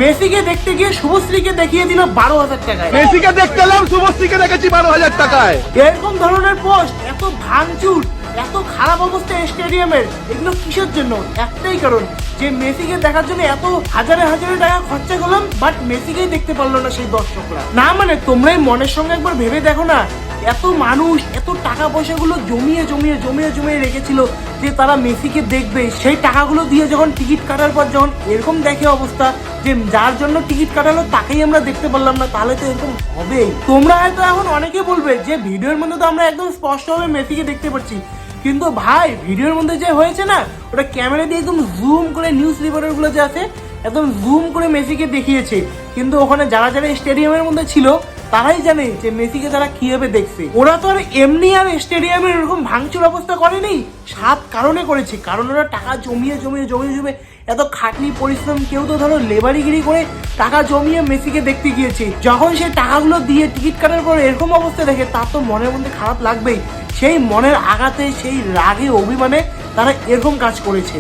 মেসিকে দেখতে গিয়ে শুভশ্রীকে দেখিয়ে দিল 12,000 টাকায়। মেসিকে দেখতে এলাম, শুভশ্রীকে দেখেছি 12,000 টাকায়। এরকম ধরনের পোস্ট, এত ভাঙচুর, এত খারাপ অবস্থা স্টেডিয়ামের, এগুলো কিসের জন্য? একটাই কারণ, যে মেসিকে দেখার জন্য এত হাজারে হাজারে টাকা খরচা করলাম, বাট মেসিকেই দেখতে পারলো না সেই দর্শকরা। না মানে তোমরাই মনের সঙ্গে একবার ভেবে দেখো না, এত মানুষ এত টাকা পয়সাগুলো জমিয়ে জমিয়ে জমিয়ে জমিয়ে রেখেছিল যে তারা মেসিকে দেখবে, সেই টাকাগুলো দিয়ে যখন টিকিট কাটার পর যখন এরকম দেখে অবস্থা যে যার জন্য টিকিট কাটালো তাকেই আমরা দেখতে পারলাম না, তাহলে তো এরকম হবেই। তোমরা হয়তো এখন অনেকে বলবে যে ভিডিওর মধ্যে তো আমরা একদম স্পষ্টভাবে মেসিকে দেখতে পাচ্ছি, কিন্তু ভাই ভিডিওর মধ্যে যে হয়েছে না, ওটা ক্যামেরা দিয়ে একদম জুম করে নিউজ রিপোর্টার গুলো যে আছে একদম জুম করে মেসিকে দেখিয়েছে, কিন্তু ওখানে যারা যারা স্টেডিয়ামের মধ্যে ছিল তারাই জানে যে মেসিকে তারা কিভাবে দেখছে। ওরা তো আর এমনি আর স্টেডিয়ামের এরকম ভাঙচুর অবস্থা করেনি, 7 কারণে করেছে। কারণ ওরা টাকা জমিয়ে জমিয়ে জমিয়ে জমিয়ে এত খাটনি পরিশ্রম, কেউ তো ধরো লেবারিগিরি করে টাকা জমিয়ে মেসিকে দেখতে গিয়েছে। যখন সে টাকাগুলো দিয়ে টিকিট কাটার পর এরকম অবস্থা দেখে তার তো মনের মধ্যে খারাপ লাগবেই। সেই মনের আঘাতে, সেই রাগে, অভিমানে তারা এরকম কাজ করেছে।